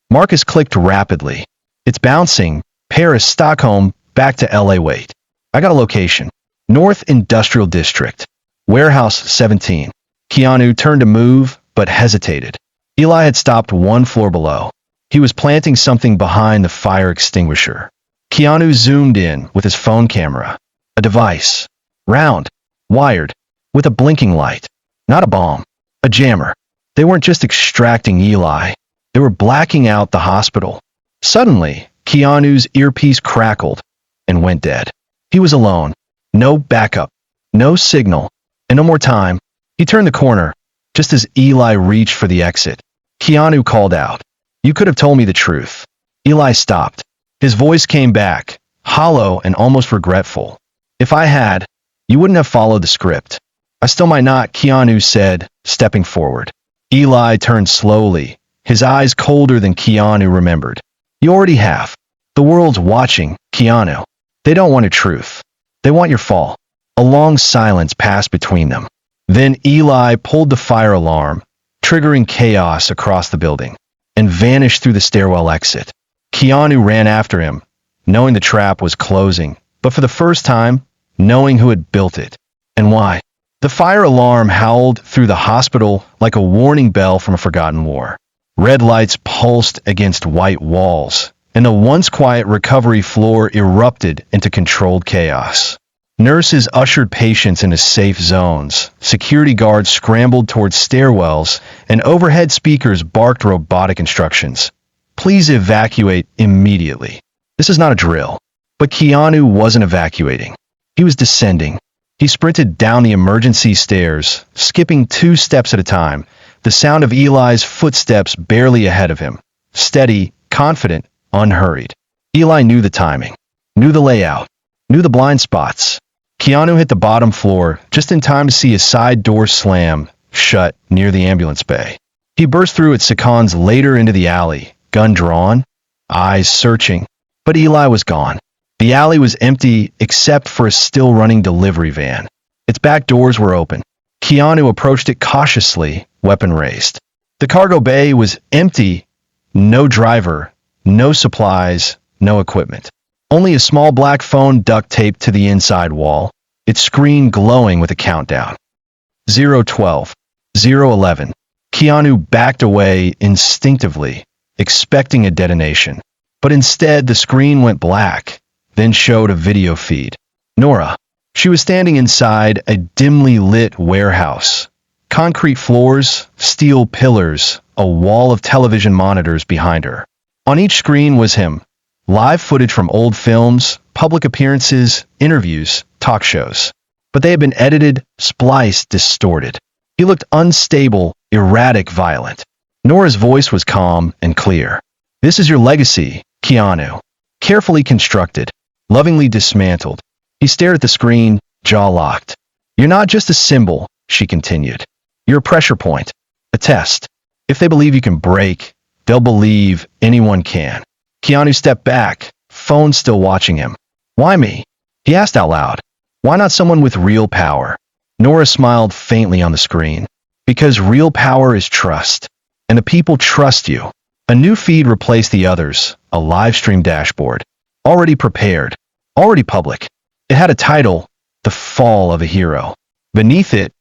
Marcus clicked rapidly. It's bouncing. Paris, Stockholm, back to LA. Wait. I got a location. North Industrial District. Warehouse 17. Keanu turned to move, but hesitated. Eli had stopped one floor below. He was planting something behind the fire extinguisher. Keanu zoomed in with his phone camera. A device. Round. Wired. With a blinking light. Not a bomb. A jammer. They weren't just extracting Eli. They were blacking out the hospital. Suddenly, Keanu's earpiece crackled and went dead. He was alone. No backup. No signal. And no more time. He turned the corner, just as Eli reached for the exit. Keanu called out. You could have told me the truth. Eli stopped. His voice came back, hollow and almost regretful. If I had, you wouldn't have followed the script. I still might not, Keanu said, stepping forward. Eli turned slowly, his eyes colder than Keanu remembered. You already have. The world's watching, Keanu. They don't want a truth. They want your fall. A long silence passed between them. Then Eli pulled the fire alarm, triggering chaos across the building, and vanished through the stairwell exit. Keanu ran after him, knowing the trap was closing, but for the first time, knowing who had built it, and why. The fire alarm howled through the hospital like a warning bell from a forgotten war. Red lights pulsed against white walls, and the once quiet recovery floor erupted into controlled chaos. Nurses ushered patients into safe zones, security guards scrambled towards stairwells, and overhead speakers barked robotic instructions. Please evacuate immediately. This is not a drill. But Keanu wasn't evacuating. He was descending. He sprinted down the emergency stairs, skipping 2 steps at a time, the sound of Eli's footsteps barely ahead of him. Steady, confident, unhurried. Eli knew the timing, knew the layout, knew the blind spots. Keanu hit the bottom floor just in time to see a side door slam shut near the ambulance bay. He burst through its seconds later into the alley, gun drawn, eyes searching, but Eli was gone. The alley was empty except for a still-running delivery van. Its back doors were open. Keanu approached it cautiously, weapon raised. The cargo bay was empty, no driver, no supplies, no equipment. Only a small black phone duct taped to the inside wall, its screen glowing with a countdown. 012. 011. Keanu backed away instinctively, expecting a detonation. But instead, the screen went black, then showed a video feed. Nora. She was standing inside a dimly lit warehouse. Concrete floors, steel pillars, a wall of television monitors behind her. On each screen was him. Live footage from old films, public appearances, interviews, talk shows. But they had been edited, spliced, distorted. He looked unstable, erratic, violent. Nora's voice was calm and clear. This is your legacy, Keanu. Carefully constructed, lovingly dismantled. He stared at the screen, jaw locked. You're not just a symbol, she continued. You're a pressure point, a test. If they believe you can break, they'll believe anyone can. Keanu stepped back, phone still watching him. Why me? He asked out loud. Why not someone with real power? Nora smiled faintly on the screen. Because real power is trust. And the people trust you. A new feed replaced the others, a live stream dashboard. Already prepared. Already public. It had a title, The Fall of a Hero. Beneath it,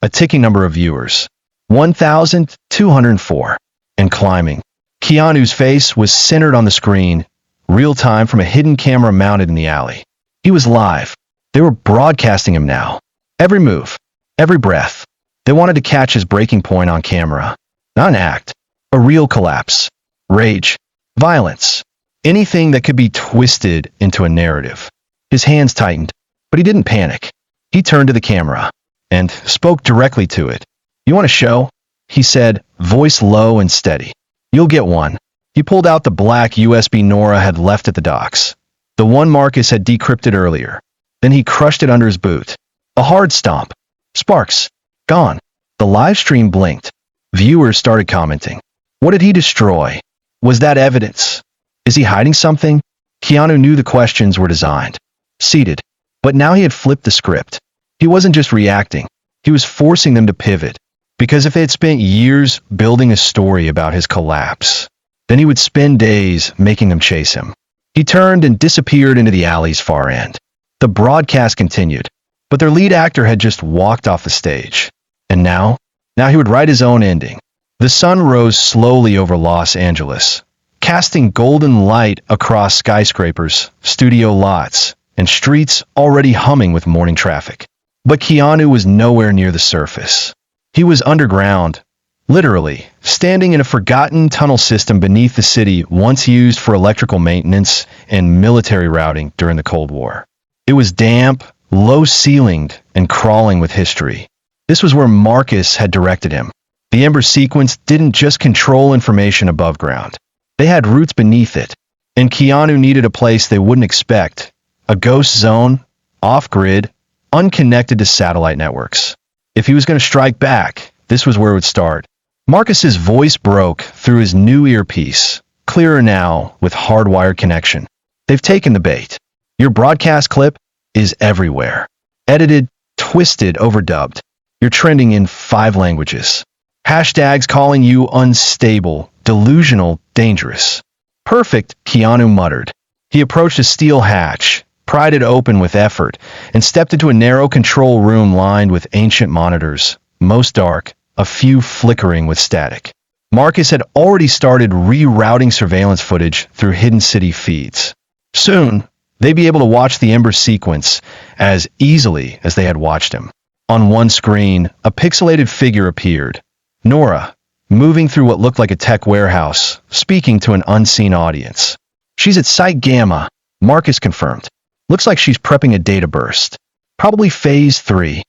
a ticking number of viewers. 1,204. And climbing. Keanu's face was centered on the screen, real time from a hidden camera mounted in the alley. He was live. They were broadcasting him now. Every move. Every breath. They wanted to catch his breaking point on camera. Not an act. A real collapse. Rage. Violence. Anything that could be twisted into a narrative. His hands tightened, but he didn't panic. He turned to the camera and spoke directly to it. You want a show? He said, voice low and steady. You'll get one. He pulled out the black USB Nora had left at the docks. The one Marcus had decrypted earlier. Then he crushed it under his boot. A hard stomp. Sparks. Gone. The live stream blinked. Viewers started commenting. What did he destroy? Was that evidence? Is he hiding something? Keanu knew the questions were designed. Seated. But now he had flipped the script. He wasn't just reacting. He was forcing them to pivot. Because if they had spent years building a story about his collapse, then he would spend days making them chase him. He turned and disappeared into the alley's far end. The broadcast continued, but their lead actor had just walked off the stage. And now he would write his own ending. The sun rose slowly over Los Angeles, casting golden light across skyscrapers, studio lots, and streets already humming with morning traffic. But Keanu was nowhere near the surface. He was underground, literally, standing in a forgotten tunnel system beneath the city once used for electrical maintenance and military routing during the Cold War. It was damp, low-ceilinged, and crawling with history. This was where Marcus had directed him. The Ember sequence didn't just control information above ground. They had roots beneath it, and Keanu needed a place they wouldn't expect, a ghost zone, off-grid, unconnected to satellite networks. If he was going to strike back, this was where it would start. Marcus's voice broke through his new earpiece, clearer now with hardwired connection. They've taken the bait. Your broadcast clip is everywhere. Edited, twisted, overdubbed. You're trending in 5 languages. Hashtags calling you unstable, delusional, dangerous. Perfect, Keanu muttered. He approached a steel hatch, pried it open with effort, and stepped into a narrow control room lined with ancient monitors, most dark, a few flickering with static. Marcus had already started rerouting surveillance footage through hidden city feeds. Soon, they'd be able to watch the Ember sequence as easily as they had watched him. On one screen, a pixelated figure appeared. Nora, moving through what looked like a tech warehouse, speaking to an unseen audience. She's at Site Gamma, Marcus confirmed. Looks like she's prepping a data burst. Probably Phase 3.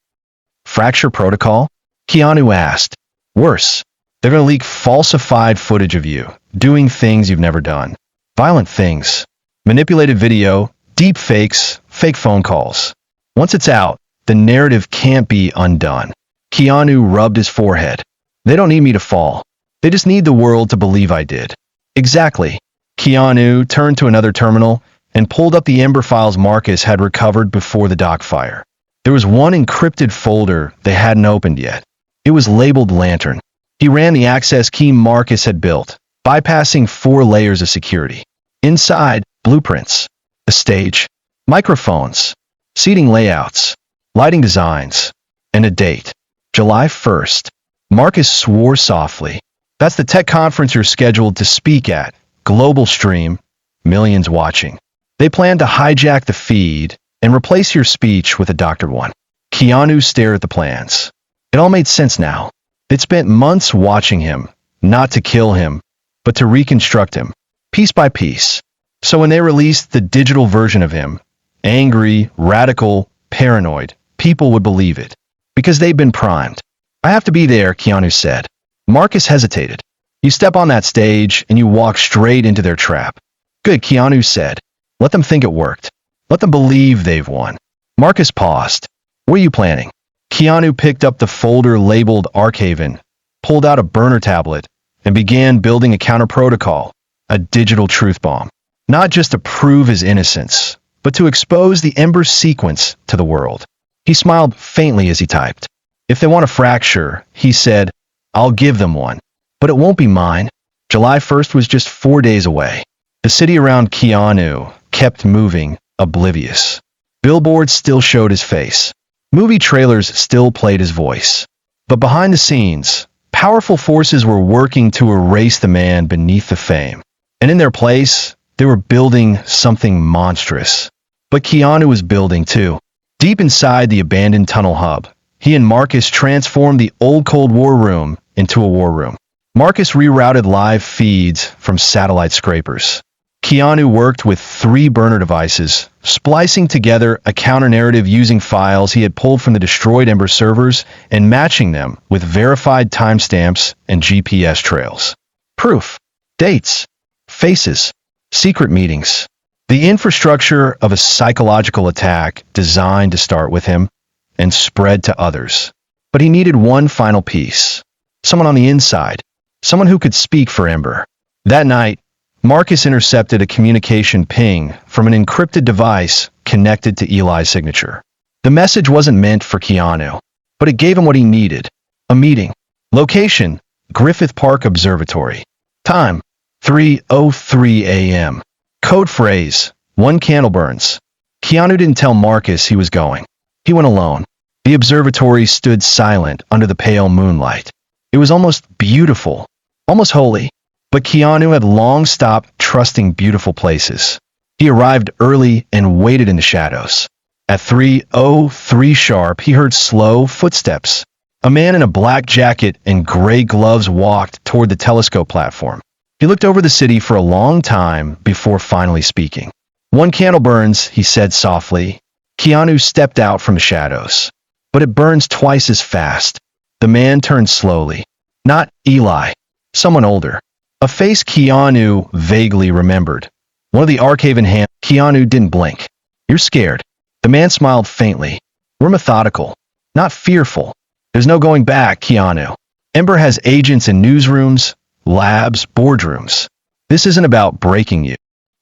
Fracture protocol? Keanu asked. Worse. They're going to leak falsified footage of you, doing things you've never done. Violent things. Manipulated video, deep fakes, fake phone calls. Once it's out, the narrative can't be undone. Keanu rubbed his forehead. They don't need me to fall. They just need the world to believe I did. Exactly. Keanu turned to another terminal and pulled up the Ember files Marcus had recovered before the dock fire. There was one encrypted folder they hadn't opened yet. It was labeled Lantern. He ran the access key Marcus had built, bypassing 4 layers of security. Inside, blueprints, a stage, microphones, seating layouts, lighting designs, and a date. July 1st. Marcus swore softly. That's the tech conference you're scheduled to speak at. Global stream, millions watching. They plan to hijack the feed and replace your speech with a doctored one. Keanu stared at the plans. It all made sense now. They'd spent months watching him, not to kill him, but to reconstruct him, piece by piece. So when they released the digital version of him, angry, radical, paranoid, people would believe it. Because they'd been primed. I have to be there, Keanu said. Marcus hesitated. You step on that stage and you walk straight into their trap. Good, Keanu said. Let them think it worked. Let them believe they've won. Marcus paused. What are you planning? Keanu picked up the folder labeled Archaven, pulled out a burner tablet, and began building a counter-protocol, a digital truth bomb. Not just to prove his innocence, but to expose the Ember sequence to the world. He smiled faintly as he typed. If they want a fracture, he said, I'll give them one. But it won't be mine. July 1st was just 4 days away. The city around Keanu kept moving, oblivious. Billboards still showed his face. Movie trailers still played his voice. But behind the scenes, powerful forces were working to erase the man beneath the fame. And in their place, they were building something monstrous. But Keanu was building too. Deep inside the abandoned tunnel hub, he and Marcus transformed the old Cold War room into a war room. Marcus rerouted live feeds from satellite scrapers. Keanu worked with 3 burner devices, splicing together a counter-narrative using files he had pulled from the destroyed Ember servers and matching them with verified timestamps and GPS trails. Proof. Dates. Faces. Secret meetings. The infrastructure of a psychological attack designed to start with him and spread to others. But he needed one final piece. Someone on the inside. Someone who could speak for Ember. That night, Marcus intercepted a communication ping from an encrypted device connected to Eli's signature. The message wasn't meant for Keanu, but it gave him what he needed. A meeting. Location, Griffith Park Observatory. Time, 3:03 a.m. Code phrase, 1 candle burns. Keanu didn't tell Marcus he was going. He went alone. The observatory stood silent under the pale moonlight. It was almost beautiful, almost holy. But Keanu had long stopped trusting beautiful places. He arrived early and waited in the shadows. At 3:03 sharp, he heard slow footsteps. A man in a black jacket and gray gloves walked toward the telescope platform. He looked over the city for a long time before finally speaking. 1 candle burns, he said softly. Keanu stepped out from the shadows. But it burns twice as fast. The man turned slowly. Not Eli. Someone older. A face Keanu vaguely remembered. One of the Arcaven hands. Keanu didn't blink. You're scared. The man smiled faintly. We're methodical. Not fearful. There's no going back, Keanu. Ember has agents in newsrooms, labs, boardrooms. This isn't about breaking you.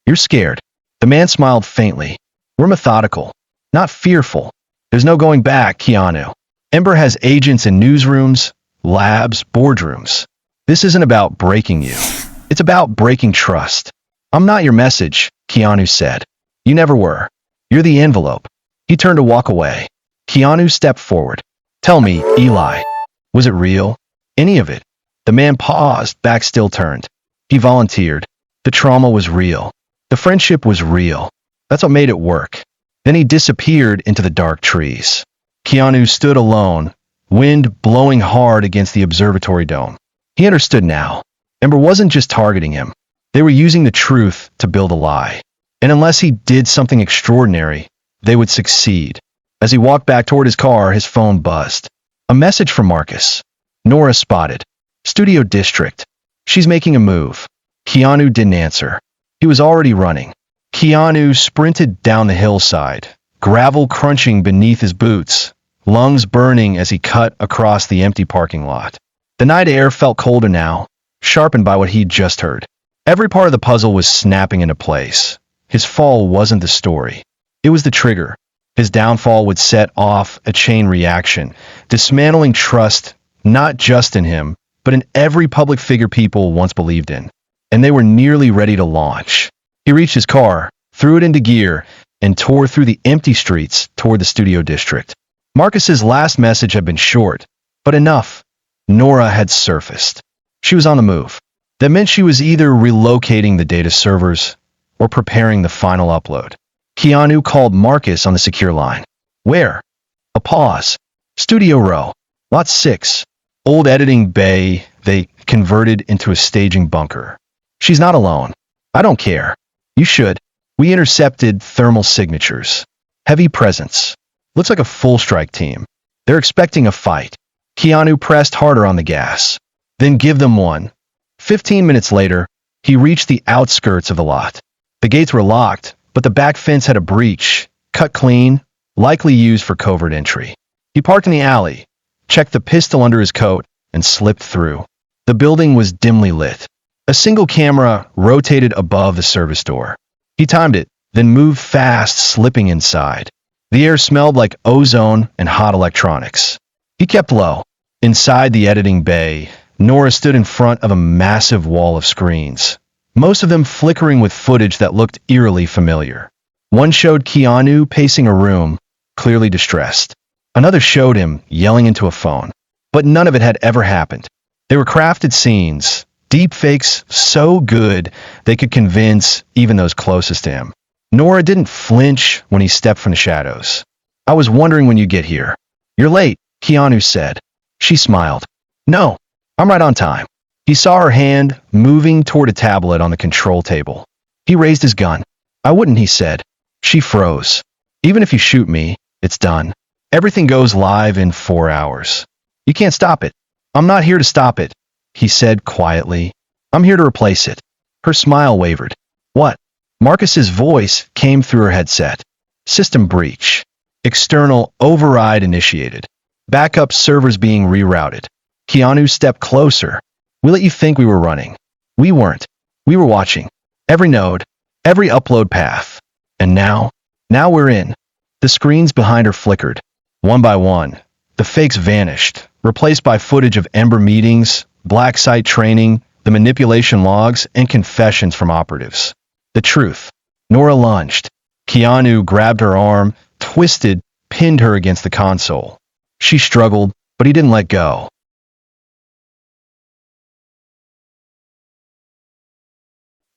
You're scared. The man smiled faintly. We're methodical. Not fearful. There's no going back, Keanu. Ember has agents in newsrooms, labs, boardrooms. This isn't about breaking you. It's about breaking trust. I'm not your message, Keanu said. You never were. You're the envelope. He turned to walk away. Keanu stepped forward. Tell me, Eli, was it real? Any of it? The man paused, back still turned. He volunteered. The trauma was real. The friendship was real. That's what made it work. Then he disappeared into the dark trees. Keanu stood alone, wind blowing hard against the observatory dome. He understood now. Ember wasn't just targeting him. They were using the truth to build a lie. And unless he did something extraordinary, they would succeed. As he walked back toward his car, his phone buzzed. A message from Marcus. Nora spotted. Studio District. She's making a move. Keanu didn't answer. He was already running. Keanu sprinted down the hillside, gravel crunching beneath his boots, lungs burning as he cut across the empty parking lot. The night air felt colder now, sharpened by what he'd just heard. Every part of the puzzle was snapping into place. His fall wasn't the story. It was the trigger. His downfall would set off a chain reaction, dismantling trust not just in him, but in every public figure people once believed in. And they were nearly ready to launch. He reached his car, threw it into gear, and tore through the empty streets toward the studio district. Marcus's last message had been short, but enough. Nora had surfaced. She was on the move. That meant she was either relocating the data servers or preparing the final upload. Keanu called Marcus on the secure line. Where? A pause. Studio Row. Lot 6. Old editing bay they converted into a staging bunker. She's not alone. I don't care. You should. We intercepted thermal signatures. Heavy presence. Looks like a full strike team. They're expecting a fight. Keanu pressed harder on the gas. Then give them one. 15 minutes later, he reached the outskirts of the lot. The gates were locked, but the back fence had a breach, cut clean, likely used for covert entry. He parked in the alley, checked the pistol under his coat, and slipped through. The building was dimly lit. A single camera rotated above the service door. He timed it, then moved fast, slipping inside. The air smelled like ozone and hot electronics. He kept low. Inside the editing bay, Nora stood in front of a massive wall of screens, most of them flickering with footage that looked eerily familiar. One showed Keanu pacing a room, clearly distressed. Another showed him yelling into a phone. But none of it had ever happened. They were crafted scenes, deep fakes so good they could convince even those closest to him. Nora didn't flinch when he stepped from the shadows. I was wondering when you'd get here. You're late, Keanu said. She smiled. No, I'm right on time. He saw her hand moving toward a tablet on the control table. He raised his gun. I wouldn't, he said. She froze. Even if you shoot me, it's done. Everything goes live in 4 hours. You can't stop it. I'm not here to stop it, he said quietly. I'm here to replace it. Her smile wavered. What? Marcus's voice came through her headset. System breach. External override initiated. Backup servers being rerouted. Keanu stepped closer. We let you think we were running. We weren't. We were watching. Every node, every upload path. And now we're in. The screens behind her flickered. One by one, the fakes vanished, replaced by footage of Ember meetings, black site training, the manipulation logs, and confessions from operatives. The truth. Nora lunged. Keanu grabbed her arm, twisted, pinned her against the console. She struggled, but he didn't let go.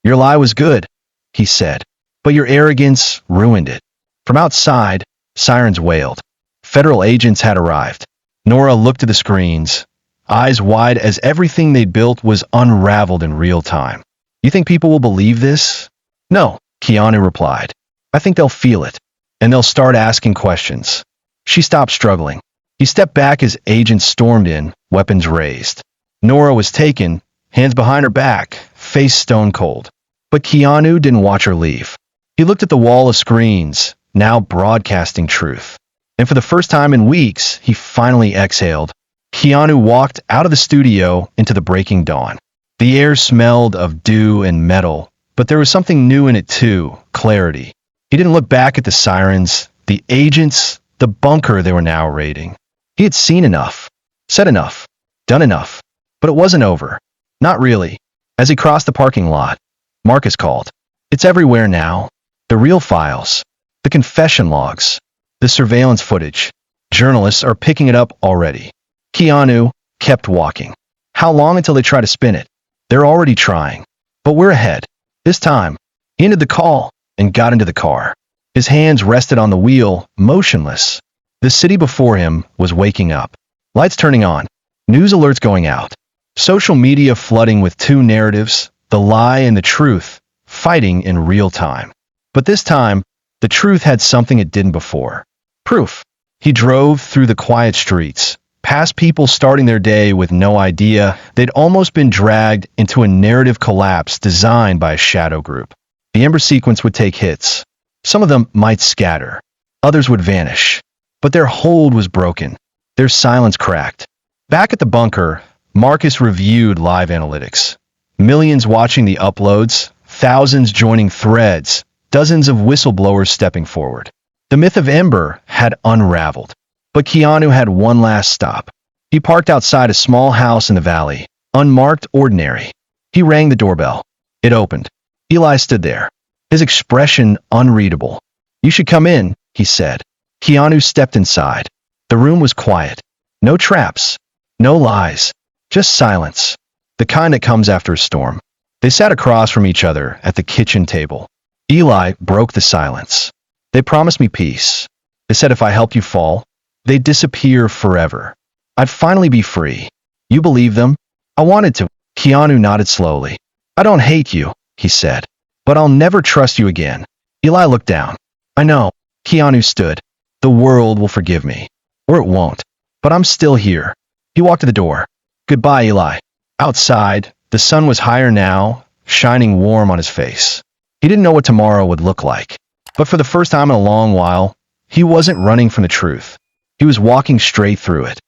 Your lie was good, he said, but your arrogance ruined it. From outside, sirens wailed. Federal agents had arrived. Nora looked at the screens, eyes wide as everything they'd built was unraveled in real time. You think people will believe this? No, Keanu replied. I think they'll feel it, and they'll start asking questions. She stopped struggling. He stepped back as agents stormed in, weapons raised. Nora was taken, hands behind her back, face stone cold. But Keanu didn't watch her leave. He looked at the wall of screens, now broadcasting truth. And for the first time in weeks, he finally exhaled. Keanu walked out of the studio into the breaking dawn. The air smelled of dew and metal, but there was something new in it too, clarity. He didn't look back at the sirens, the agents, the bunker they were now raiding. He had seen enough, said enough, done enough. But it wasn't over. Not really. As he crossed the parking lot, Marcus called. It's everywhere now. The real files. The confession logs. The surveillance footage. Journalists are picking it up already. Keanu kept walking. How long until they try to spin it? They're already trying. But we're ahead. This time, he ended the call and got into the car. His hands rested on the wheel, motionless. The city before him was waking up. Lights turning on. News alerts going out. Social media flooding with two narratives, the lie and the truth, fighting in real time. But this time, the truth had something it didn't before. Proof. He drove through the quiet streets, past people starting their day with no idea they'd almost been dragged into a narrative collapse designed by a shadow group. The Ember sequence would take hits. Some of them might scatter. Others would vanish. But their hold was broken. Their silence cracked. Back at the bunker, Marcus reviewed live analytics. Millions watching the uploads, thousands joining threads, dozens of whistleblowers stepping forward. The myth of Ember had unraveled. But Keanu had one last stop. He parked outside a small house in the valley, unmarked, ordinary. He rang the doorbell. It opened. Eli stood there, his expression unreadable. You should come in, he said. Keanu stepped inside. The room was quiet. No traps. No lies. Just silence. The kind that comes after a storm. They sat across from each other at the kitchen table. Eli broke the silence. They promised me peace. They said if I helped you fall, they'd disappear forever. I'd finally be free. You believe them? I wanted to. Keanu nodded slowly. I don't hate you, he said. But I'll never trust you again. Eli looked down. I know. Keanu stood. The world will forgive me. Or it won't. But I'm still here. He walked to the door. Goodbye, Eli. Outside, the sun was higher now, shining warm on his face. He didn't know what tomorrow would look like. But for the first time in a long while, he wasn't running from the truth. He was walking straight through it.